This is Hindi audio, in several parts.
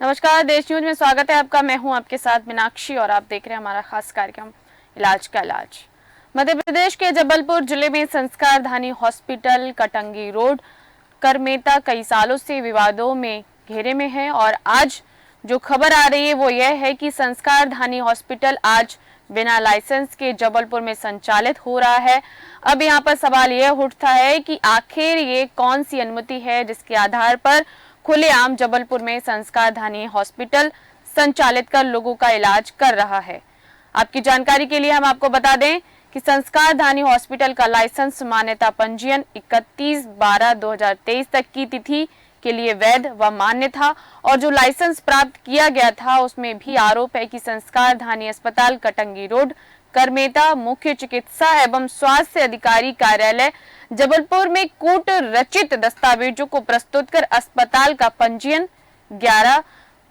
नमस्कार, देश न्यूज में स्वागत है आपका। मैं हूं आपके साथ मीनाक्षी और आप देख रहे हैं हमारा खास कार्यक्रम इलाज का इलाज। मध्य प्रदेश के जबलपुर जिले में संस्कारधानी हॉस्पिटल कटंगी रोड करमेता कई सालों से विवादों में घेरे में है और आज जो खबर आ रही है वो यह है कि संस्कारधानी हॉस्पिटल आज बिना लाइसेंस के जबलपुर में संचालित हो रहा है। अब यहाँ पर सवाल यह उठता है कि आखिर ये कौन सी अनुमति है जिसके आधार पर खुलेआम जबलपुर में संस्कारधानी हॉस्पिटल संचालित कर लोगों का इलाज कर रहा है। आपकी जानकारी के लिए हम आपको बता दें कि संस्कारधानी हॉस्पिटल का लाइसेंस मान्यता पंजीयन 31/12/2023 तक की तिथि के लिए वैध व मान्य था और जो लाइसेंस प्राप्त किया गया था उसमें भी आरोप है कि संस्कारधानी अस्पताल कटंगी रोड करमेता मुख्य चिकित्सा एवं स्वास्थ्य अधिकारी कार्यालय जबलपुर में कूट रचित दस्तावेजों को प्रस्तुत कर अस्पताल का पंजीयन 11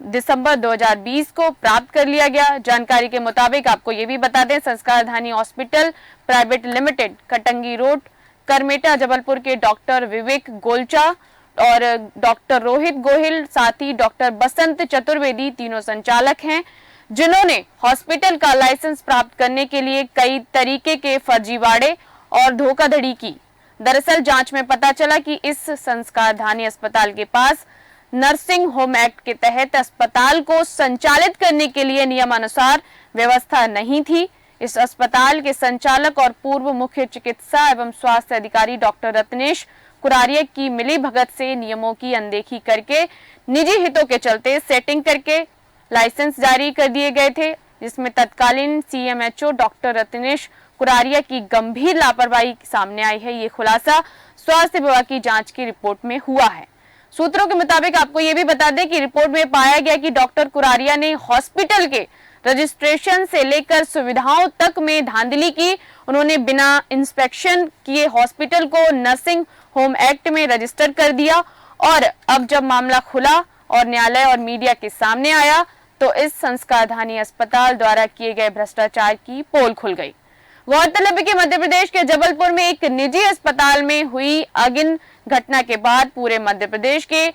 दिसंबर 2020 को प्राप्त कर लिया गया। जानकारी के मुताबिक आपको ये भी बता दें, Sanskardhani hospital private limited Katangi road Karmeta Jabalpur के डॉक्टर विवेक गोलचा और डॉक्टर रोहित गोहिल साथ ही डॉक्टर बसंत चतुर्वेदी तीनों संचालक हैं, जिन्होंने हॉस्पिटल का लाइसेंस प्राप्त करने के लिए कई तरीके के फर्जीवाड़े और धोखाधड़ी की। दरअसल जांच में पता चला कि इस संस्कारधानी अस्पताल के पास नर्सिंग होम एक्ट के तहत अस्पताल को संचालित करने के लिए नियमानुसार व्यवस्था नहीं थी। इस अस्पताल के संचालक और पूर्व मुख्य चिकित्सा एवं स्वास्थ्य अधिकारी डॉक्टर रत्नेश कुरारिया की मिलीभगत से नियमों की अनदेखी करके निजी हितों के चलते सेटिंग करके लाइसेंस जारी कर दिए गए थे, जिसमें तत्कालीन सीएमएचओ डॉक्टर रत्नेश कुरारिया की गंभीर लापरवाही सामने आई है। ये खुलासा स्वास्थ्य विभाग की जांच की रिपोर्ट में हुआ है। सूत्रों के मुताबिक आपको ये भी बता दें कि रिपोर्ट में पाया गया कि डॉक्टर कुरारिया ने हॉस्पिटल के रजिस्ट्रेशन से लेकर सुविधाओं तक में धांधली की। उन्होंने बिना इंस्पेक्शन किए हॉस्पिटल को नर्सिंग होम एक्ट में रजिस्टर कर दिया और अब जब मामला खुला और न्यायालय और मीडिया के सामने आया तो इस संस्कारधानी अस्पताल द्वारा किए गए भ्रष्टाचार की पोल खुल गई। गौरतलब है कि मध्य प्रदेश के जबलपुर में एक निजी अस्पताल में हुई अगिन घटना के बाद पूरे मध्य प्रदेश के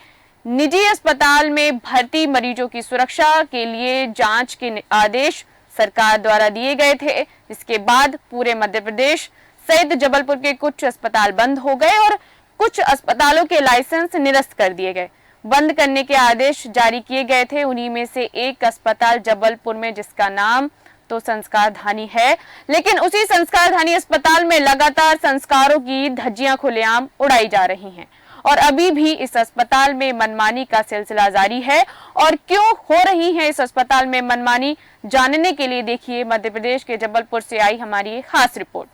निजी अस्पताल में भर्ती मरीजों की सुरक्षा के लिए जांच के आदेश सरकार द्वारा दिए गए थे। इसके बाद पूरे मध्य प्रदेश सहित जबलपुर के कुछ अस्पताल बंद हो गए और कुछ अस्पतालों के लाइसेंस निरस्त कर दिए गए। बंद करने के आदेश जारी किए गए थे। उन्हीं में से एक अस्पताल जबलपुर में जिसका नाम तो संस्कारधानी है, लेकिन उसी संस्कारधानी अस्पताल में लगातार संस्कारों की धज्जियां खुलेआम उड़ाई जा रही हैं और अभी भी इस अस्पताल में मनमानी का सिलसिला जारी है। और क्यों हो रही है इस अस्पताल में मनमानी, जानने के लिए देखिए मध्य प्रदेश के जबलपुर से आई हमारी एक खास रिपोर्ट।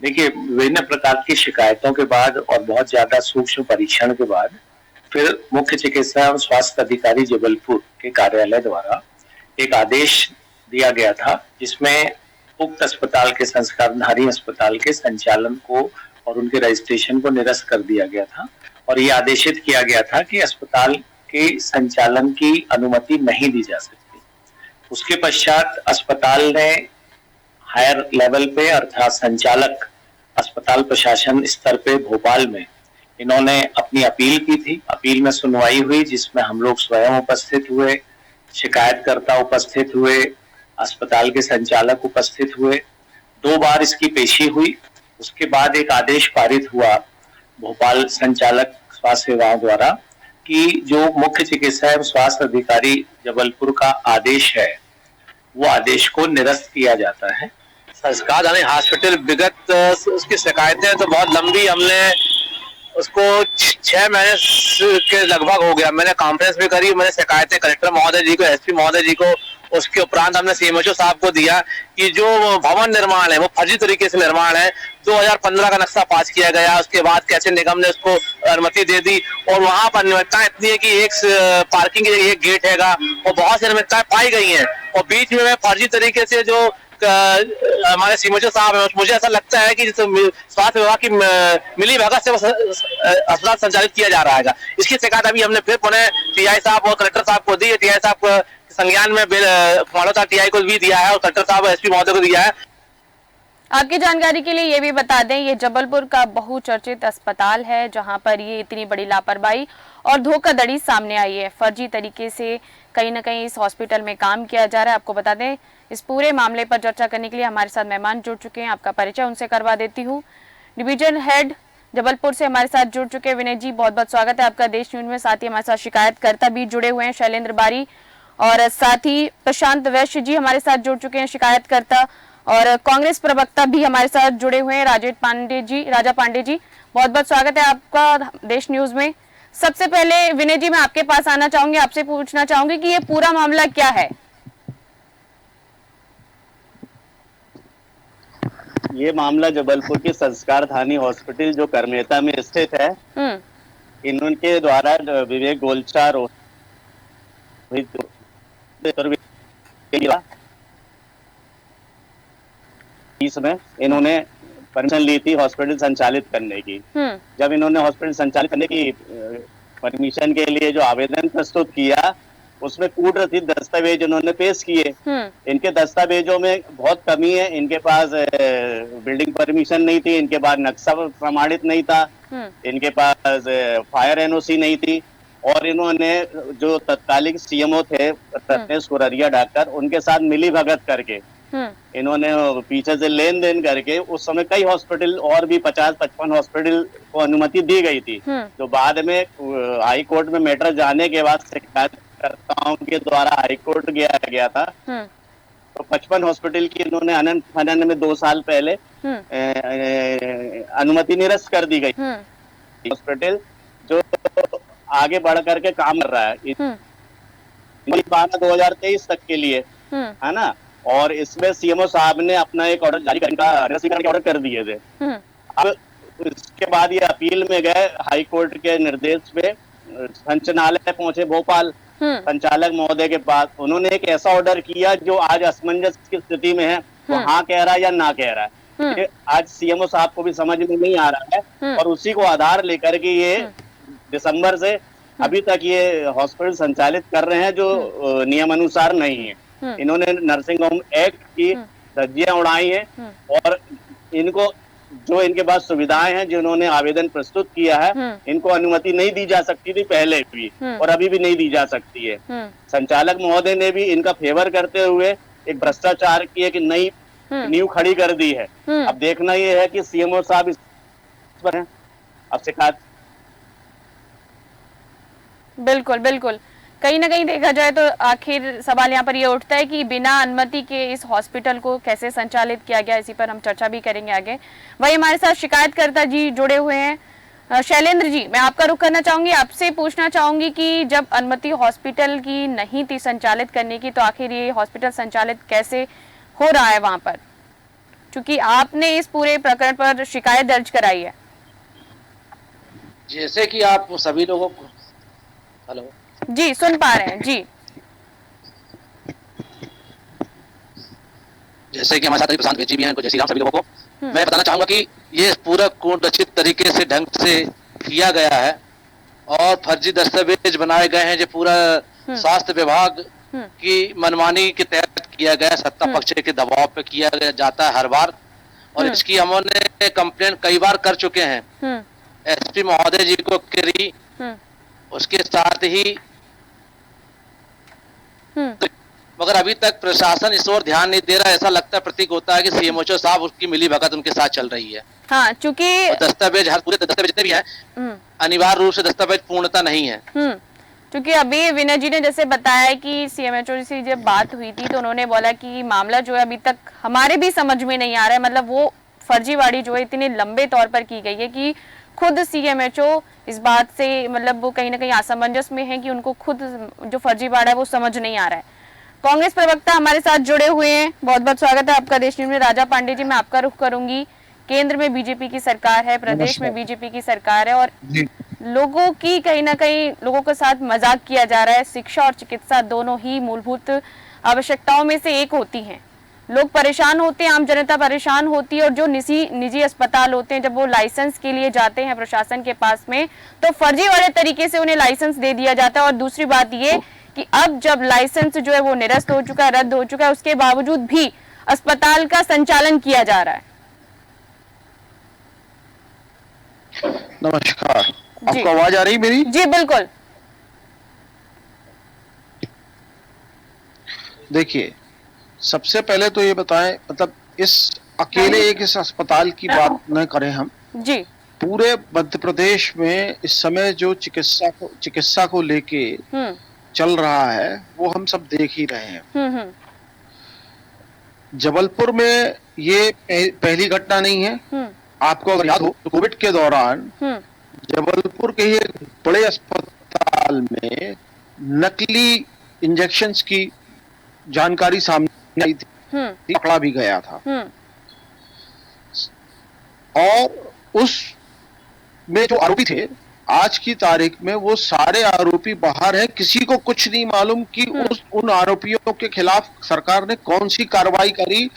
देखिए, विभिन्न प्रकार की शिकायतों के बाद और बहुत ज्यादा सूक्ष्म परीक्षण के बाद फिर मुख्य चिकित्सा एवं स्वास्थ्य अधिकारी जबलपुर के कार्यालय द्वारा एक आदेश दिया गया था, जिसमें उक्त अस्पताल के संस्कारधानी अस्पताल के संचालन को और उनके रजिस्ट्रेशन को निरस्त कर दिया गया था और ये आदेशित किया गया था कि अस्पताल के संचालन की अनुमति नहीं दी जा सकती। उसके पश्चात अस्पताल ने हायर लेवल पे अर्थात संचालक अस्पताल प्रशासन स्तर पे भोपाल में इन्होंने अपनी अपील की थी। अपील में सुनवाई हुई, जिसमें हम लोग स्वयं उपस्थित हुए, शिकायतकर्ता उपस्थित हुए, अस्पताल के संचालक उपस्थित हुए। 2 बार इसकी पेशी हुई। उसके बाद एक आदेश पारित हुआ भोपाल संचालक स्वास्थ्य विभाग द्वारा कि जो मुख्य चिकित्सा एवं स्वास्थ्य अधिकारी जबलपुर का आदेश है वो आदेश को निरस्त किया जाता है। संस्कारधानी हॉस्पिटल विगत उसकी शिकायतें तो बहुत लंबी, हमने उसको 6 महीने के लगभग हो गया। मैंने कॉन्फ्रेंस भी करी, मैंने शिकायतें कलेक्टर महोदय जी को, एसपी महोदय जी को, उसके उपरांत हमने सीएमएचओ साहब को दिया कि जो भवन निर्माण है वो फर्जी तरीके से निर्माण है। 2015 का नक्शा पास किया गया, उसके बाद कैसे निगम ने उसको अनुमति दे दी और वहां पर अनियमितताएं इतनी है कि एक पार्किंग के एक गेट हैगा और बहुत सी अनियमितताएं पाई गई हैं और बीच में फर्जी तरीके से जो हमारे सीएमएचओ साहब है, मुझे ऐसा लगता है कि स्वास्थ्य विभाग की मिली भगत से अस्पताल संचालित किया जा रहा है। इसकी शिकायत अभी हमने फिर पुनः टीआई साहब और कलेक्टर साहब को दी है। टीआई साहब को संज्ञान में मानवता टीआई को भी दिया है और कलेक्टर साहब एसपी महोदय को दिया है। आपकी जानकारी के लिए ये भी बता दें, ये जबलपुर का बहुचर्चित अस्पताल है जहां पर ये इतनी बड़ी लापरवाही और धोखाधड़ी सामने आई है। फर्जी तरीके से कहीं ना कहीं इस हॉस्पिटल में काम किया जा रहा है। आपको बता दें, इस पूरे मामले पर चर्चा करने के लिए हमारे साथ मेहमान जुड़ चुके हैं। आपका परिचय उनसे करवा देती हूँ। डिवीजन हेड जबलपुर से हमारे साथ जुड़ चुके हैं विनय जी, बहुत बहुत स्वागत है आपका देश न्यूज में। साथ ही हमारे साथ शिकायतकर्ता भी जुड़े हुए हैं, शैलेंद्र बारी, और साथ ही प्रशांत वैश्य जी हमारे साथ जुड़ चुके हैं, शिकायतकर्ता, और कांग्रेस प्रवक्ता भी हमारे साथ जुड़े हुए हैं, राजा पांडे जी। बहुत बहुत स्वागत है आपका देश न्यूज में। सबसे पहले विनय जी, मैं आपके पास आना चाहूंगी, आपसे पूछना चाहूंगी कि ये पूरा मामला क्या है। ये मामला जबलपुर के संस्कार धानी हॉस्पिटल जो करमेता में स्थित है, इनके द्वारा विवेक गोलचा इसमें इन्होंने परमिशन ली थी हॉस्पिटल संचालित करने की। जब इन्होंने हॉस्पिटल संचालित करने की परमिशन के लिए जो आवेदन प्रस्तुत किया, उसमें कूट रसीद दस्तावेज उन्होंने पेश किए। इनके दस्तावेजों में बहुत कमी है। इनके पास बिल्डिंग परमिशन नहीं थी, इनके पास नक्शा प्रमाणित नहीं था, इनके पास फायर एनओसी नहीं थी, और इन्होंने जो तत्कालिक सीएमओ थे रत्नेश कुररिया डॉक्टर, उनके साथ मिली भगत करके इन्होंने पीछे से लेन देन करके उस समय कई हॉस्पिटल और भी 50-55 हॉस्पिटल को अनुमति दी गई थी। तो बाद में हाई कोर्ट में मैटर जाने के बाद शिकायतकर्ताओं के द्वारा हाई कोर्ट गया था, तो 55 हॉस्पिटल की इन्होंने अनंत खनन में 2 साल पहले अनुमति निरस्त कर दी गई। हॉस्पिटल जो आगे बढ़ करके काम कर रहा है 2023 तक के लिए, है ना, और इसमें सीएमओ साहब ने अपना एक ऑर्डर जारी करने का निरस्तीकरण के ऑर्डर कर दिए थे। अब इसके बाद ये अपील में गए, हाई कोर्ट के निर्देश पे संचालनालय पहुंचे भोपाल, संचालक महोदय के पास। उन्होंने एक ऐसा ऑर्डर किया जो आज असमंजस की स्थिति में है, वो हाँ कह रहा है या ना कह रहा है, ये आज सीएमओ साहब को भी समझ में नहीं आ रहा है। और उसी को आधार लेकर के ये दिसंबर से अभी तक ये हॉस्पिटल संचालित कर रहे हैं जो नियमानुसार नहीं है। इन्होंने नर्सिंग होम एक्ट की धज्जियां उड़ाई हैं, और इनको जो इनके पास सुविधाएं हैं, जिन्होंने आवेदन प्रस्तुत किया है, इनको अनुमति नहीं दी जा सकती थी पहले भी, और अभी भी नहीं दी जा सकती है। संचालक महोदय ने भी इनका फेवर करते हुए एक भ्रष्टाचार की एक नई नींव खड़ी कर दी है। अब देखना ये है कि सीएमओ साहब इस पर हैं। अब शिकायत बिल्कुल बिल्कुल, कहीं ना कहीं देखा जाए तो आखिर सवाल यहाँ पर ये उठता है कि बिना अनुमति के इस हॉस्पिटल को कैसे संचालित किया गया। इसी पर हम चर्चा भी करेंगे आगे। वही हमारे साथ शिकायतकर्ता जी जुड़े हुए हैं। शैलेंद्र जी, मैं आपका रुख करना चाहूंगी, आपसे पूछना चाहूंगी कि जब अनुमति हॉस्पिटल की नहीं थी संचालित करने की, तो आखिर ये हॉस्पिटल संचालित कैसे हो रहा है वहां पर, क्योंकि आपने इस पूरे प्रकरण पर शिकायत दर्ज कराई है। जैसे कि आप सभी लोगों को, हेलो जी सुन पा रहे हैं जी, जैसे कि हमारे साथ प्रशांत वैश्य भी हैं, जय श्री राम सभी लोगों को मैं बताना चाहूंगा कि ये पूरा कुरचित तरीके से ढंग से किया गया है, और फर्जी दस्तावेज बनाए गए हैं जो पूरा स्वास्थ्य विभाग की मनमानी के तहत किया गया, सत्ता पक्ष के दबाव पे किया जाता है हर बार। और इसकी हमने कंप्लेंट कई बार कर चुके हैं, एसपी महोदय जी को करी, उसके साथ ही मगर अभी तक प्रशासन इस ओर ध्यान नहीं दे रहा। ऐसा लगता है, प्रतीक होता है कि सीएमओ साहब उसकी मिली भगत उनके साथ चल रही है। हाँ, चूंकि दस्तावेज हर पूरे दस्तावेज जितने भी हैं अनिवार्य रूप से दस्तावेज पूर्णता नहीं है। क्योंकि अभी विनय जी ने जैसे बताया कि सीएमएचओ से जब बात हुई थी तो उन्होंने बोला कि मामला जो है अभी तक हमारे भी समझ में नहीं आ रहा है। मतलब वो फर्जीवाड़ी जो है इतने लंबे तौर पर की गई है कि खुद सीएमएचओ इस बात से मतलब वो कहीं ना कहीं असमंजस में है कि उनको खुद जो फर्जीवाड़ा है वो समझ नहीं आ रहा है। कांग्रेस प्रवक्ता हमारे साथ जुड़े हुए हैं, बहुत बहुत स्वागत है आपका देश न्यूज में। राजा पांडे जी, मैं आपका रुख करूंगी। केंद्र में बीजेपी की सरकार है, प्रदेश में बीजेपी की सरकार है, और लोगों की कहीं ना कहीं लोगों के साथ मजाक किया जा रहा है। शिक्षा और चिकित्सा दोनों ही मूलभूत आवश्यकताओं में से एक होती हैं। लोग परेशान होते हैं, आम जनता परेशान होती है, और जो निजी अस्पताल होते हैं जब वो लाइसेंस के लिए जाते हैं प्रशासन के पास में, तो फर्जी वाले तरीके से उन्हें लाइसेंस दे दिया जाता है। और दूसरी बात ये कि अब जब लाइसेंस जो है वो निरस्त हो चुका है, रद्द हो चुका है, उसके बावजूद भी अस्पताल का संचालन किया जा रहा है। नमस्कार। आपको आवाज आ रही मेरी? जी बिल्कुल। देखिए, सबसे पहले तो ये बताएं, मतलब इस अकेले एक इस अस्पताल की बात न करें हम। जी। पूरे मध्य प्रदेश में इस समय जो चिकित्सा को लेके चल रहा है वो हम सब देख ही रहे हैं। जबलपुर में ये पहली घटना नहीं है। आपको अगर याद हो तो कोविड के दौरान जबलपुर के एक बड़े अस्पताल में नकली इंजेक्शंस की जानकारी सामने आई थी, पकड़ा भी गया था। और उस में जो आरोपी थे, आज की तारीख में वो सारे आरोपी बाहर हैं। किसी को कुछ नहीं मालूम कि उन आरोपियों के खिलाफ सरकार ने कौन सी कार्रवाई करी।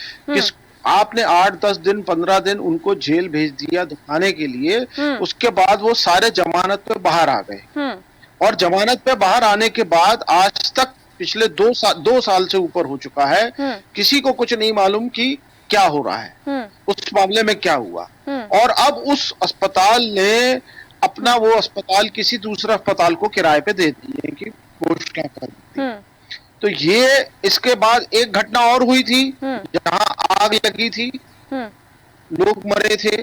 आपने 8-10 दिन 15 दिन उनको जेल भेज दिया दिखाने के लिए, उसके बाद वो सारे जमानत पे बाहर आ गए। और जमानत पे बाहर आने के बाद आज तक पिछले 2 साल से ऊपर हो चुका है, किसी को कुछ नहीं मालूम कि क्या हो रहा है, उस मामले में क्या हुआ। और अब उस अस्पताल ने अपना वो अस्पताल किसी दूसरे अस्पताल को किराए पे दे दिए कि घोषणा कर दी। तो ये इसके बाद एक घटना और हुई थी जहां आग लगी थी, लोग मरे थे।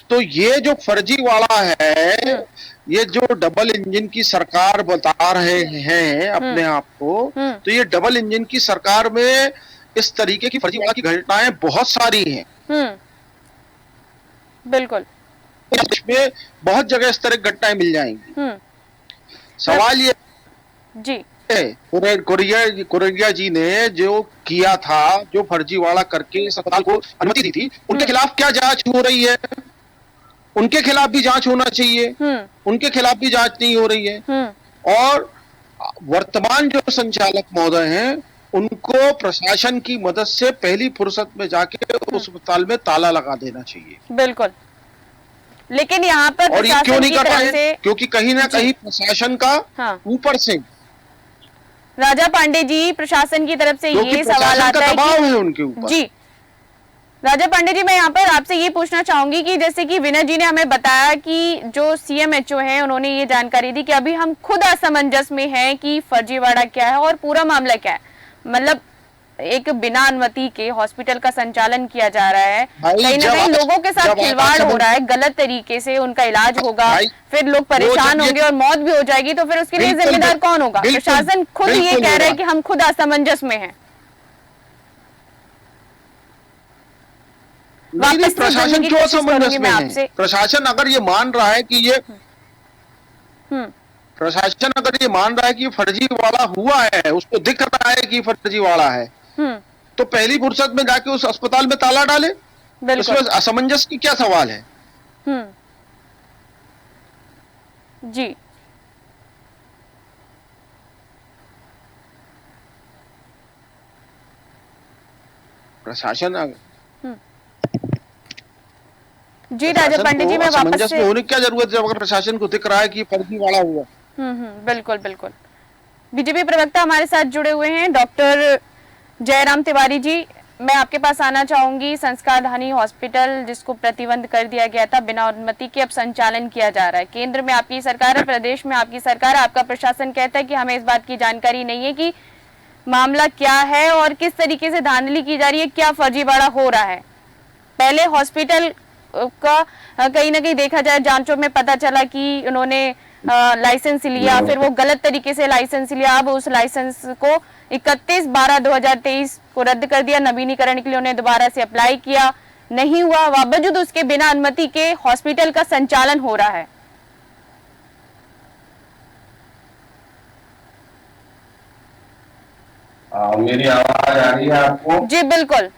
तो ये जो फर्जीवाड़ा है, ये जो डबल इंजन की सरकार बता रहे हैं अपने आप को, तो ये डबल इंजन की सरकार में इस तरीके की फर्जीवाड़ा की घटनाएं बहुत सारी हैं। बिल्कुल। इसमें बहुत जगह इस तरह की घटनाएं मिल जाएंगी। सवाल ये जी कोरेरिया जी ने जो किया था, जो फर्जीवाड़ा करके इस अस्पताल को अनुमति दी थी, उनके खिलाफ क्या जांच हो रही है? उनके खिलाफ भी जांच होना चाहिए। उनके खिलाफ भी जांच नहीं हो रही है। और वर्तमान जो संचालक महोदय हैं, उनको प्रशासन की मदद से पहली फुर्सत में जाके उस अस्पताल में ताला लगा देना चाहिए। बिल्कुल। लेकिन यहाँ पर और ये क्यों नहीं कर पाए? क्योंकि कहीं ना कहीं प्रशासन का ऊपर से राजा पांडे जी, प्रशासन की तरफ से ये सवाल आता है दबाव है उनके ऊपर। जी राजा पांडे जी, मैं यहाँ पर आपसे ये पूछना चाहूंगी कि जैसे कि विनय जी ने हमें बताया कि जो सीएमएचओ हैं, उन्होंने ये जानकारी दी कि अभी हम खुद असमंजस में हैं कि फर्जीवाड़ा क्या है और पूरा मामला क्या है। मतलब एक बिना अनुमति के हॉस्पिटल का संचालन किया जा रहा है, कहीं ना कहीं लोगों के साथ खिलवाड़ हो रहा है, गलत तरीके से उनका इलाज होगा, फिर लोग परेशान होंगे और मौत भी हो जाएगी, तो फिर उसके लिए जिम्मेदार कौन होगा? प्रशासन खुद ये कह रहा है कि हम खुद असमंजस में हैं। नहीं, प्रशासन क्यों असमंजस में है? प्रशासन अगर ये मान रहा है कि ये प्रशासन अगर ये मान रहा है कि फर्जीवाड़ा हुआ है, उसको दिख रहा है कि फर्जीवाड़ा है, तो पहली फुर्सत में जाके उस अस्पताल में ताला डाले। इसमें असमंजस की क्या सवाल है? जी प्रशासन जी राजा पांडे जी, मैं वापस से होने की क्या जरूरत है जब अगर प्रशासन को दिख रहा है कि फर्जीवाड़ा हुआ। बिल्कुल बिल्कुल। बीजेपी प्रवक्ता हमारे साथ जुड़े हुए हैं, डॉक्टर जयराम तिवारी जी। मैं आपके पास आना चाहूंगी। संस्कारधानी हॉस्पिटल जिसको प्रतिबंध कर दिया गया था बिना अनुमति के, अब संचालन किया जा रहा है। केंद्र में आपकी सरकार है, प्रदेश में आपकी सरकार है, आपका प्रशासन कहता है कि हमें इस बात की जानकारी नहीं है कि मामला क्या है और किस तरीके से धांधली की जा रही है, क्या फर्जीवाड़ा हो रहा है। पहले हॉस्पिटल का कहीं ना कहीं देखा जाए, जांचों में पता चला कि उन्होंने लाइसेंस लिया, फिर वो गलत तरीके से लाइसेंस लिया। अब उस लाइसेंस को 31/12/2023 को रद्द कर दिया। नवीनीकरण के लिए उन्हें दोबारा से अप्लाई किया, नहीं हुआ। बावजूद उसके बिना अनुमति के हॉस्पिटल का संचालन हो रहा है। मेरी आवाज आ रही है आपको? जी बिल्कुल।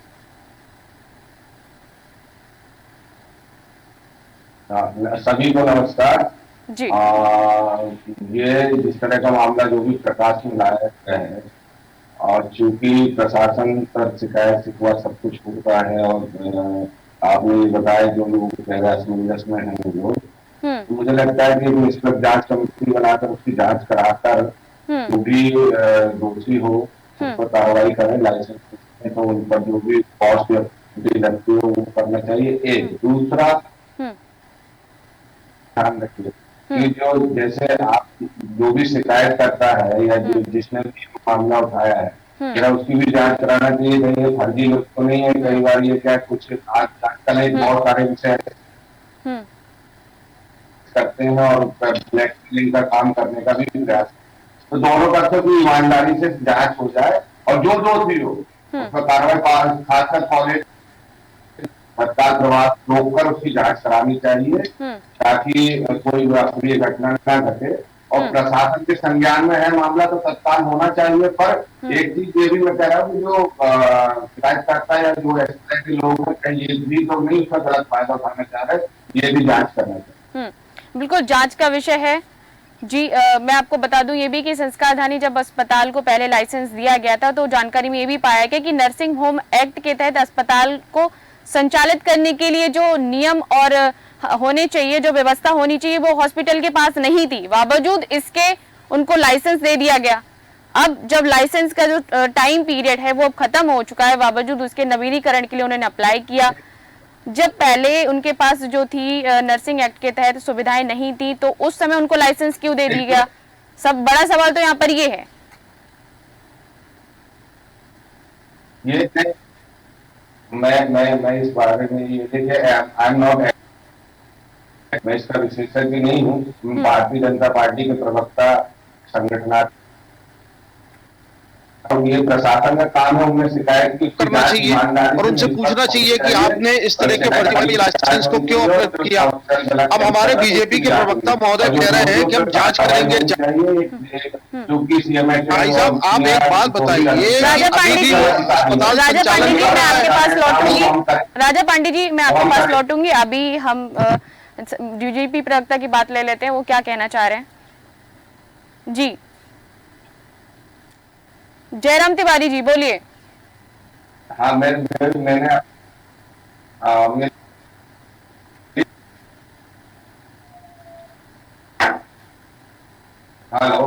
सभी को नमस्कार जी। ये जिस तरह का मामला जो भी प्रकाश में लाया गया है, और चूंकि प्रशासन पर शिकायत शिकवा सब कुछ होता है, और आपने बताया जो लोग असमंजस में है लोग, तो मुझे लगता है कि इस पर जांच कमेटी बनाकर उसकी जांच कराकर जो भी दोषी हो उस पर कार्रवाई करें। लाइसेंस तो उन पर जो भी कॉस्ट लगती है वो करना चाहिए। एक दूसरा, ध्यान रखिए कि जो जैसे आप जो भी शिकायत करता है या जो जिसने भी मामला उठाया है, जरा उसकी भी जांच कराना चाहिए। कहीं ये फर्जी लोग तो नहीं है। कई बार ये क्या कुछ आजकल एक बहुत सारे विषय करते हैं और ब्लैकमेलिंग का काम करने का भी प्रयास। तो दोनों पक्षों की ईमानदारी से जांच हो जाए और जो दोषी हो उसका कार्रवाई, खासकर कॉलेज तत्काल प्रवास रोककर उसकी जांच करानी चाहिए ताकि कोई अप्रिय घटना न घटे। और प्रशासन के संज्ञान में है मामला तो तत्काल होना चाहिए। पर एक चीज ये भी मैं कह रहा हूँ, जो शिकायत करता है या जो इस तरह के लोग हैं, कहीं ये भी तो नहीं उसका गलत फायदा उठाना चाह रहे, ये भी जांच करना चाहिए। बिल्कुल जांच का विषय है जी। मैं आपको बता दूं ये भी कि संस्कारधानी जब अस्पताल को पहले लाइसेंस दिया गया था तो जानकारी में ये भी पाया गया कि नर्सिंग होम एक्ट के तहत अस्पताल को संचालित करने के लिए जो नियम और होने चाहिए, जो व्यवस्था होनी चाहिए, वो हॉस्पिटल के पास नहीं थी। बावजूद इसके उनको लाइसेंस दे दिया गया। अब जब लाइसेंस का जो टाइम पीरियड है वो अब खत्म हो चुका है, बावजूद उसके नवीनीकरण के लिए उन्होंने अप्लाई किया। जब पहले उनके पास जो थी नर्सिंग एक्ट के तहत सुविधाएं नहीं थी तो उस समय उनको लाइसेंस क्यों दे दिया गया? सब बड़ा सवाल तो यहाँ पर ये है। ये मैं इस बारे में ये देखिए, आई एम नॉट, मैं इसका विशेषज्ञ नहीं हूँ। भारतीय जनता पार्टी के प्रवक्ता संगठनात्मक, ये प्रशासन का काम है उनमें शिकायत की करना चाहिए और उनसे पूछना चाहिए कि आपने इस तरह के फर्जी लाइसेंस को क्यों अवैध किया। अब हमारे बीजेपी के प्रवक्ता महोदय कह रहे हैं कि हम जांच करेंगे। भाई साहब आप एक बात बताइए, राजा पांडे जी, मैं आपके पास लौटूंगी। राजा पांडे जी, मैं आपके पास लौटूंगी। अभी हम बीजेपी प्रवक्ता की बात ले लेते हैं, वो क्या कहना चाह रहे हैं जी। जयराम तिवारी जी बोलिए। हाँ, मैंने हेलो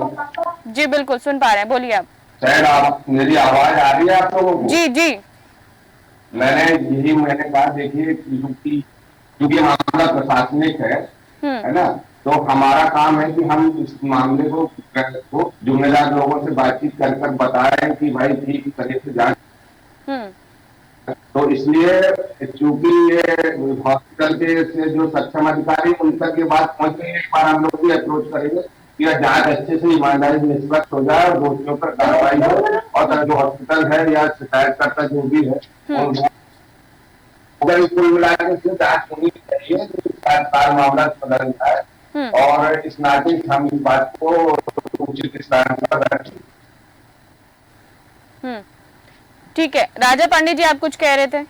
जी बिल्कुल सुन पा रहे हैं, बोलिए आप। शायद आप, मेरी आवाज आ रही है आप लोगों को? जी जी। मैंने कहा देखिए, क्योंकि मामला प्रशासनिक है ना, तो हमारा काम है कि हम इस मामले को जिम्मेदार लोगों से बातचीत कर बताएं कि भाई ठीक तरह से जांच। तो इसलिए चूंकि ये हॉस्पिटल के से जो सक्षम अधिकारी उन तक ये बात पहुंच गई, एक बार हम लोग भी अप्रोच करेंगे कि यह जांच अच्छे से ईमानदारी से निष्पक्ष हो जाए और दोषियों पर कार्रवाई हो, और जो हॉस्पिटल है या शिकायतकर्ता जो भी है कुल मिलाकर के जांच होनी चाहिए, मामला बदल जाए। और इस नाते हम इस बात को उचित स्थान पर रखें। ठीक है, राजा पांडे जी आप कुछ कह रहे थे?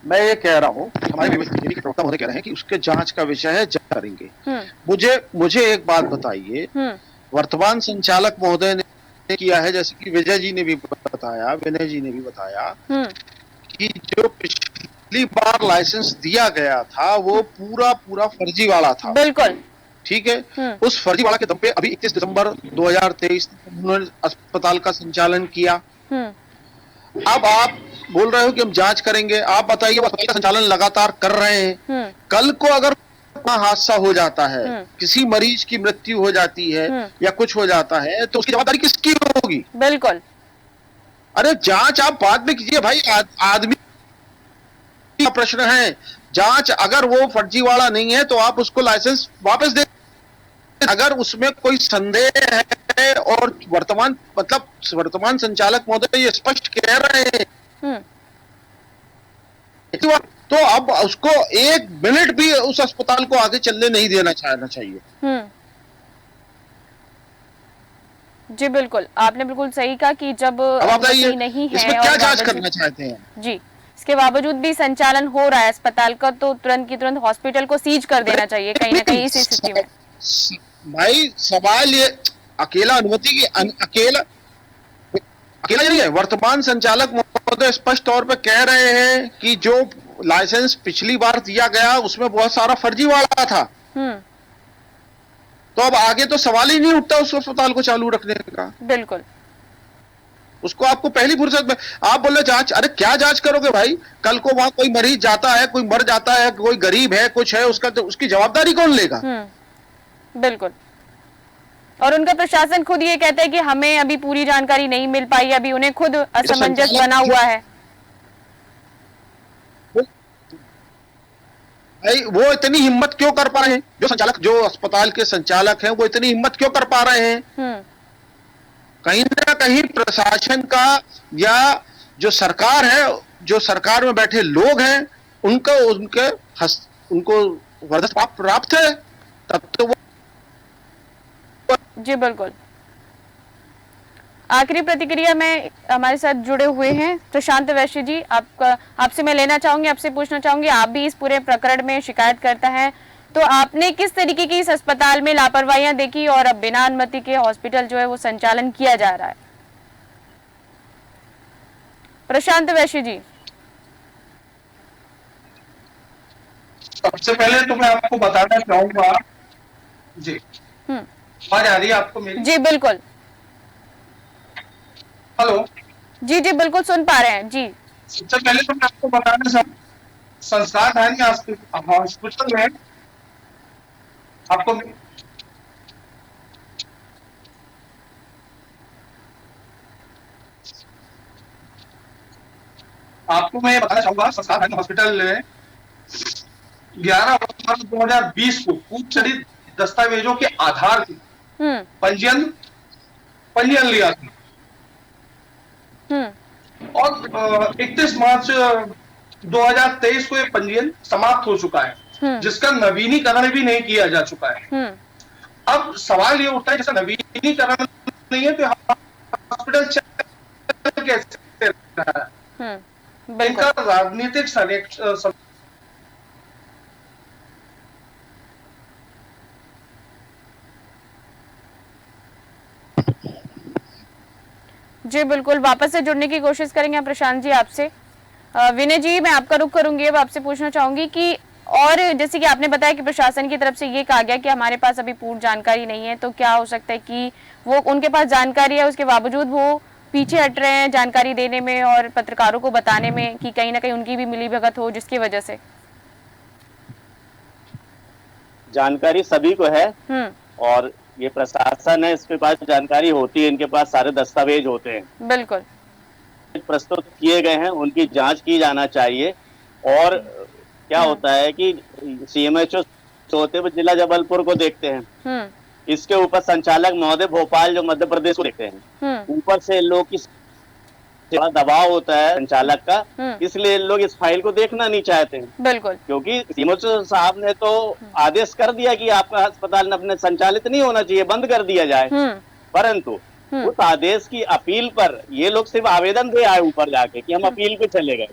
मैं ये कह रहा हूँ कि हमारे बीजेपी के प्रवक्ता महोदय कह रहे हैं कि उसके जांच का विषय है, जांच करेंगे। मुझे एक बात बताइए, वर्तमान संचालक महोदय ने किया है, जैसे कि विजय जी ने भी बताया, विनय जी ने भी बताया कि जो पिछली बार लाइसेंस दिया गया था वो पूरा फर्जी वाला था। बिल्कुल ठीक है। उस फर्जी वाला के दम पे अभी 31 दिसंबर 2023 उन्होंने अस्पताल का संचालन किया। अब आप बोल रहे हो कि हम जांच करेंगे। आप बताइए, अस्पताल का संचालन लगातार कर रहे हैं, कल को अगर हादसा हो जाता है, किसी मरीज की मृत्यु हो जाती है या कुछ हो जाता है, तो उसकी जवाबदारी किसकी होगी? बिल्कुल। अरे जांच आप बाद में कीजिए भाई, आदमी का प्रश्न है। जांच अगर वो फर्जी वाला नहीं है तो आप उसको लाइसेंस वापस दे। अगर उसमें कोई संदेह है और वर्तमान संचालक महोदय ये स्पष्ट कह रहे हैं तो अब उसको एक मिनट भी उस अस्पताल को आगे चलने नहीं देना चाहिए। जी बिल्कुल, आपने बिल्कुल सही कहा कि जब नहीं है इसमें क्या जांच करना चाहते हैं जी, इसके बावजूद भी संचालन हो रहा है अस्पताल का, तो तुरंत की तुरंत हॉस्पिटल को सीज कर देना चाहिए कहीं ना कहीं इस स्थिति में। भाई सवाल ये अकेला अनुमति की अकेला नहीं है। वर्तमान संचालक महोदय स्पष्ट तौर पर कह रहे हैं कि जो लाइसेंस पिछली बार दिया गया उसमें बहुत सारा फर्जी वाला था। तो अब आगे तो सवाल ही नहीं उठता उस अस्पताल को चालू रखने का। बिल्कुल। उसको आपको पहली फुर्सत में आप बोले जांच, अरे क्या जांच करोगे भाई? कल को वहां कोई मरीज जाता है, कोई मर जाता है, कोई गरीब है, कुछ है, उसका तो उसकी जवाबदारी कौन लेगा? बिल्कुल। और उनका प्रशासन खुद ये कहता है कि हमें अभी पूरी जानकारी नहीं मिल पाई, अभी उन्हें खुद असमंजस बना हुआ है। भाई वो इतनी हिम्मत क्यों कर पा रहे हैं? जो अस्पताल के संचालक हैं, वो इतनी हिम्मत क्यों कर पा रहे हैं? कहीं ना कहीं प्रशासन का या जो सरकार है, जो सरकार में बैठे लोग हैं, उनको वर्दत प्राप्त है, तब तो वो। जी बिल्कुल। आखिरी प्रतिक्रिया में हमारे साथ जुड़े हुए हैं प्रशांत वैश्य जी, आपसे मैं लेना चाहूंगी, आपसे पूछना चाहूंगी, आप भी इस पूरे प्रकरण में शिकायत करता है, तो आपने किस तरीके की इस अस्पताल में लापरवाहियां देखी और अब बिना अनुमति के हॉस्पिटल जो है वो संचालन किया जा रहा है? प्रशांत वैश्य जी। सबसे पहले तो मैं आपको बताना चाहूंगा जी, आवाज आ रही है आपको मेरी? जी बिल्कुल। हेलो जी जी बिल्कुल सुन पा रहे हैं जी। सबसे पहले तो मैं आपको बताना चाहूंगा, संस्कारधारी हॉस्पिटल में आपको मैं बताना चाहूंगा, संस्कारधारी हॉस्पिटल में 11 अक्टूबर 2020 को पूर्व चलित दस्तावेजों के आधार पर पंजीयन लिया था और 31 मार्च 2023 को ये पंजीयन समाप्त हो चुका है, जिसका नवीनीकरण भी नहीं किया जा चुका है। अब सवाल ये उठता है, जैसे नवीनीकरण नहीं है तो हॉस्पिटल चल कैसे रहा है? इनका राजनीतिक जी बिल्कुल, वापस से जुड़ने की कोशिश करेंगे प्रशांत जी आपसे। विनय जी, मैं आपका रुख करूंगी, अब आपसे पूछना चाहूंगी कि और जैसे कि आपने बताया कि प्रशासन की तरफ से ये कहा गया कि हमारे पास अभी पूर्ण जानकारी नहीं है, तो क्या हो सकता है कि वो उनके पास जानकारी है, उसके बावजूद वो पीछे हट रहे हैं जानकारी देने में और पत्रकारों को बताने में कि कहीं ना कहीं उनकी भी मिलीभगत हो, जिसकी वजह से? जानकारी सभी को है और ये प्रशासन है, इसके पास जानकारी होती है, इनके पास सारे दस्तावेज होते हैं, बिल्कुल प्रस्तुत किए गए हैं, उनकी जांच की जाना चाहिए। और क्या होता है कि सीएमएचओ होते हुए जिला जबलपुर को देखते हैं, इसके ऊपर संचालक महोदय भोपाल जो मध्य प्रदेश को देखते हैं, ऊपर से लोग की बड़ा दबाव होता है संचालक का, इसलिए लोग इस फाइल को देखना नहीं चाहते हैं। बिल्कुल, क्योंकि सीएमएचओ साहब ने तो आदेश कर दिया कि आपका अस्पताल अपने संचालित नहीं होना चाहिए, बंद कर दिया जाए, परंतु उस आदेश की अपील पर ये लोग सिर्फ आवेदन दे आए ऊपर जाके कि हम अपील पे चले गए।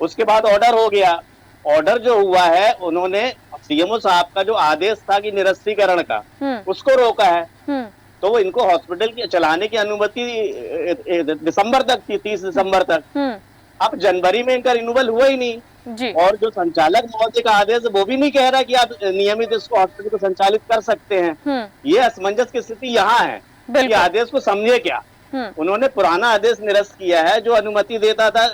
उसके बाद ऑर्डर हो गया, ऑर्डर जो हुआ है, उन्होंने सीएमओ साहब का जो आदेश था कि निरस्तीकरण का, उसको रोका है। तो वो इनको हॉस्पिटल की चलाने की अनुमति दिसंबर तक थी, 30 दिसंबर तक। अब जनवरी में इनका रिन्यूअल हुआ ही नहीं जी। और जो संचालक महोदय का आदेश वो भी नहीं कह रहा कि आप नियमित इसको हॉस्पिटल को संचालित कर सकते हैं। ये असमंजस की स्थिति यहाँ है कि आदेश को समझे क्या। उन्होंने पुराना आदेश निरस्त किया है जो अनुमति देता था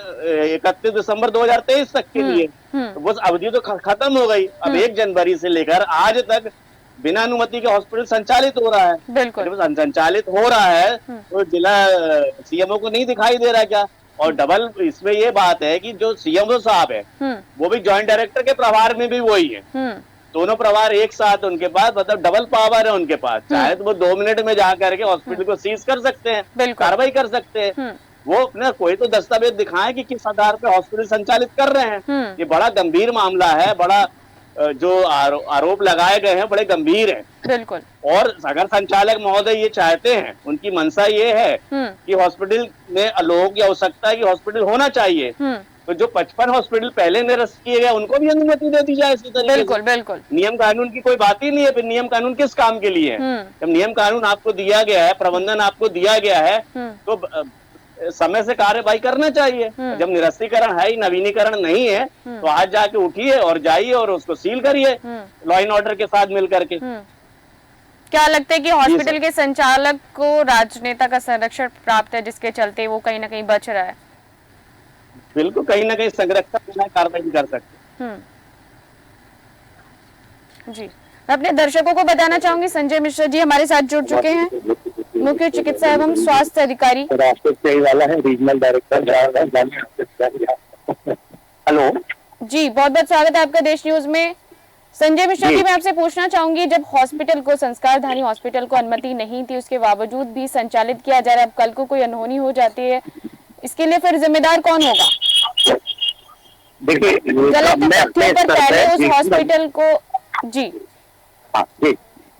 31 दिसंबर 2023 तक के लिए, तो वो अवधि तो खत्म हो गई। अब 1 जनवरी से लेकर आज तक बिना अनुमति के हॉस्पिटल संचालित हो रहा है। बिल्कुल संचालित हो रहा है तो जिला सीएमओ को नहीं दिखाई दे रहा क्या? और डबल इसमें ये बात है कि जो सीएमओ साहब है वो भी जॉइंट डायरेक्टर के प्रभार में भी वही है, दोनों प्रभार एक साथ उनके पास, मतलब डबल पावर है उनके पास। चाहे तो वो 2 मिनट में जा करके हॉस्पिटल को सीज कर सकते हैं, कार्रवाई कर सकते हैं। वो अपना कोई तो दस्तावेज दिखाएं कि किस आधार पे हॉस्पिटल संचालित कर रहे हैं। ये बड़ा गंभीर मामला है, बड़ा जो आरोप लगाए गए हैं बड़े गंभीर हैं। बिल्कुल। और अगर संचालक महोदय ये चाहते हैं, उनकी मंशा ये है कि हॉस्पिटल में लोगों की आवश्यकता है कि हॉस्पिटल होना चाहिए, तो जो 55 हॉस्पिटल पहले निरस्त किए गए उनको भी अनुमति दे दी जाए इसी तरीके से। बिल्कुल बिल्कुल। नियम कानून की कोई बात ही नहीं है, फिर नियम कानून किस काम के लिए है? जब नियम कानून आपको दिया गया है, प्रबंधन आपको दिया गया है, तो समय से कार्यवाही करना चाहिए। जब निरस्तीकरण है ही, नवीनीकरण नहीं है, तो आज जाके उठिए और जाइए और उसको सील करिए लॉ एंड ऑर्डर के साथ मिल करके। क्या लगता है कि हॉस्पिटल के संचालक को राजनेता का संरक्षण प्राप्त है, जिसके चलते वो कहीं ना कहीं बच रहा है? बिल्कुल, कहीं ना कहीं संरक्षक बिना कार्रवाई नहीं कर सकते। जी, मैं अपने दर्शकों को बताना चाहूंगी, संजय मिश्रा जी हमारे साथ जुड़ चुके हैं, मुख्य चिकित्सा एवं स्वास्थ्य अधिकारी। वाला है रीजनल डायरेक्टर। हेलो जी, बहुत बहुत स्वागत है आपका देश न्यूज में। संजय मिश्रा जी, मैं आपसे पूछना चाहूंगी, जब हॉस्पिटल को, संस्कारधानी हॉस्पिटल को अनुमति नहीं थी, उसके बावजूद भी संचालित किया जा रहा है, अब कल को कोई अनहोनी हो जाती है, इसके लिए फिर जिम्मेदार कौन होगा? देखिए, गलत तथ्यों पर पहले उस हॉस्पिटल को जी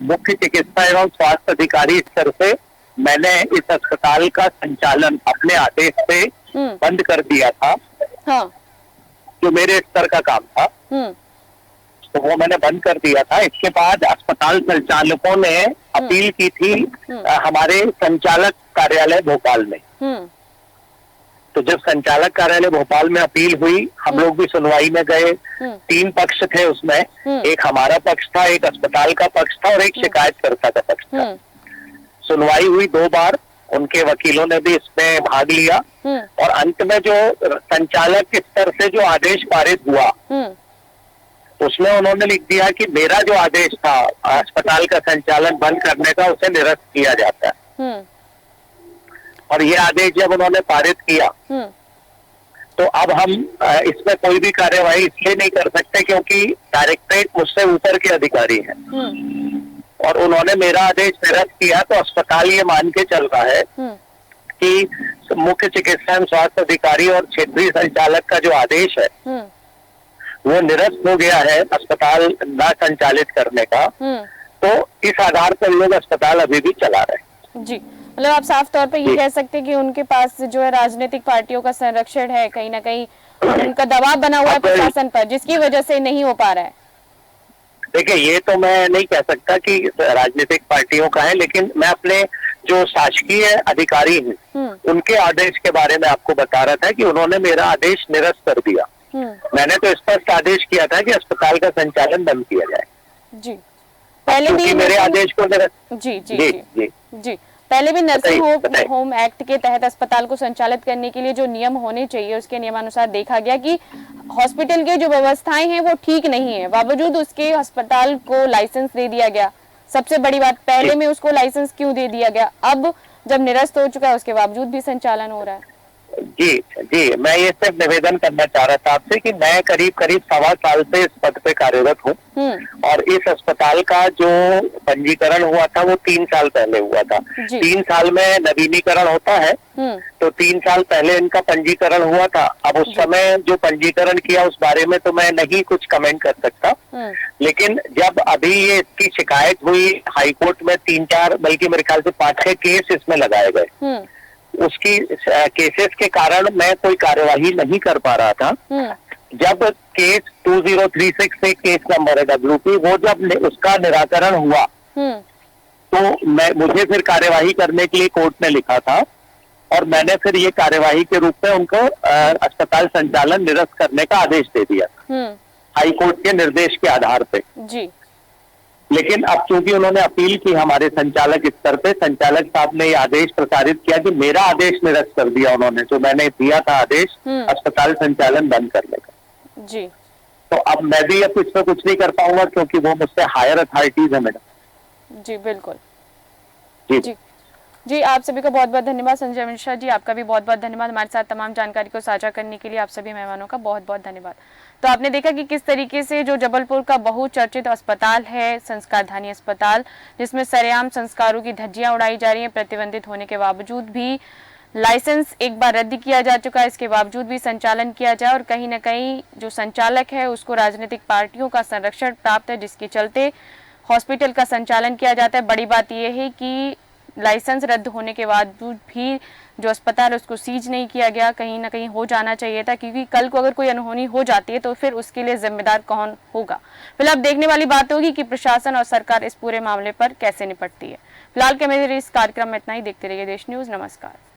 मुख्य चिकित्सा एवं स्वास्थ्य अधिकारी स्तर से मैंने इस अस्पताल का संचालन अपने आदेश से बंद कर दिया था। हाँ। जो मेरे स्तर का काम था तो वो मैंने बंद कर दिया था। इसके बाद अस्पताल संचालकों ने अपील की थी हमारे संचालक कार्यालय भोपाल में। तो जब संचालक कार्यालय भोपाल में अपील हुई, हम लोग भी सुनवाई में गए। 3 पक्ष थे उसमें, एक हमारा पक्ष था, एक अस्पताल का पक्ष था और एक शिकायतकर्ता का पक्ष था। सुनवाई हुई 2 बार, उनके वकीलों ने भी इसमें भाग लिया और अंत में जो संचालक स्तर से जो आदेश पारित हुआ उसमें उन्होंने लिख दिया कि मेरा जो आदेश था अस्पताल का संचालन बंद करने का, उसे निरस्त किया जाता है। और ये आदेश जब उन्होंने पारित किया तो अब हम इसमें कोई भी कार्यवाही इसलिए नहीं कर सकते क्योंकि डायरेक्टरेट मुझसे ऊपर के अधिकारी हैं और उन्होंने मेरा आदेश निरस्त किया। तो अस्पताल ये मान के चल रहा है कि मुख्य चिकित्सा एवं स्वास्थ्य अधिकारी और क्षेत्रीय संचालक का जो आदेश है वो निरस्त हो गया है अस्पताल न संचालित करने का। तो इस आधार पर लोग अस्पताल अभी भी चला रहे हैं। जी, मतलब आप साफ तौर पे ये कह सकते हैं कि उनके पास जो है राजनीतिक पार्टियों का संरक्षण है, कहीं ना कहीं उनका दबाव बना हुआ है प्रशासन पर, जिसकी वजह से नहीं हो पा रहा है। देखिए, ये तो मैं नहीं कह सकता कि राजनीतिक पार्टियों का है, लेकिन मैं अपने जो शासकीय अधिकारी हैं उनके आदेश के बारे में आपको बता रहा था कि उन्होंने मेरा आदेश निरस्त कर दिया। मैंने तो स्पष्ट आदेश किया था कि अस्पताल का संचालन बंद किया जाए। जी, पहले भी मेरे आदेश को जी जी जी जी जी पहले भी नर्सिंग होम एक्ट के तहत अस्पताल को संचालित करने के लिए जो नियम होने चाहिए उसके नियमानुसार देखा गया कि हॉस्पिटल के जो व्यवस्थाएं हैं वो ठीक नहीं है, बावजूद उसके अस्पताल को लाइसेंस दे दिया गया। सबसे बड़ी बात, पहले में उसको लाइसेंस क्यों दे दिया गया? अब जब निरस्त हो चुका है उसके बावजूद भी संचालन हो रहा है। जी, मैं ये सिर्फ निवेदन करना चाह रहा था आपसे कि मैं करीब 1.25 साल से इस पद पे कार्यरत हूँ और इस अस्पताल का जो पंजीकरण हुआ था वो 3 साल पहले हुआ था। 3 साल में नवीनीकरण होता है, तो 3 साल पहले इनका पंजीकरण हुआ था। अब उस समय जो पंजीकरण किया उस बारे में तो मैं नहीं कुछ कमेंट कर सकता, लेकिन जब अभी ये इसकी शिकायत हुई हाईकोर्ट में 3-4 बल्कि मेरे ख्याल से 5-6 केस इसमें लगाए गए, उसकी केसेस के कारण मैं कोई कार्यवाही नहीं कर पा रहा था। जब केस 2036 से केस नंबर है WP, वो जब उसका निराकरण हुआ तो मुझे फिर कार्यवाही करने के लिए कोर्ट ने लिखा था और मैंने फिर ये कार्यवाही के रूप में उनको अस्पताल संचालन निरस्त करने का आदेश दे दिया हाई कोर्ट के निर्देश के आधार पे। जी, लेकिन अब चूंकि उन्होंने अपील की हमारे संचालक स्तर पे, संचालक साहब ने ये आदेश प्रसारित किया कि मेरा आदेश निरस्त कर दिया उन्होंने, जो मैंने दिया था आदेश अस्पताल संचालन बंद करने का। जी, तो अब मैं भी अब इसमें कुछ नहीं कर पाऊंगा क्योंकि वो मुझसे हायर अथॉरिटीज है मैडम। जी बिल्कुल। जी जी, आप सभी का बहुत बहुत धन्यवाद। संजय मिश्रा जी, आपका भी बहुत बहुत धन्यवाद हमारे साथ तमाम जानकारी को साझा करने के लिए। आप सभी मेहमानों का बहुत बहुत धन्यवाद। तो आपने देखा कि किस तरीके से जो जबलपुर का बहुचर्चित अस्पताल है, संस्कारधानी अस्पताल, जिसमें सरेआम संस्कारों की धज्जियां उड़ाई जा रही हैं, प्रतिबंधित होने के बावजूद भी लाइसेंस एक बार रद्द किया जा चुका है, इसके बावजूद भी संचालन किया जाए और कहीं ना कहीं जो संचालक है उसको राजनीतिक पार्टियों का संरक्षण प्राप्त है, जिसके चलते हॉस्पिटल का संचालन किया जाता है। बड़ी बात यह है कि लाइसेंस रद्द होने के बावजूद भी जो अस्पताल है उसको सीज नहीं किया गया। कहीं ना कहीं हो जाना चाहिए था, क्योंकि कल को अगर कोई अनहोनी हो जाती है तो फिर उसके लिए जिम्मेदार कौन होगा। फिलहाल अब देखने वाली बात होगी कि प्रशासन और सरकार इस पूरे मामले पर कैसे निपटती है। फिलहाल के मेरे इस कार्यक्रम में इतना ही। देखते रहिए देश न्यूज। नमस्कार।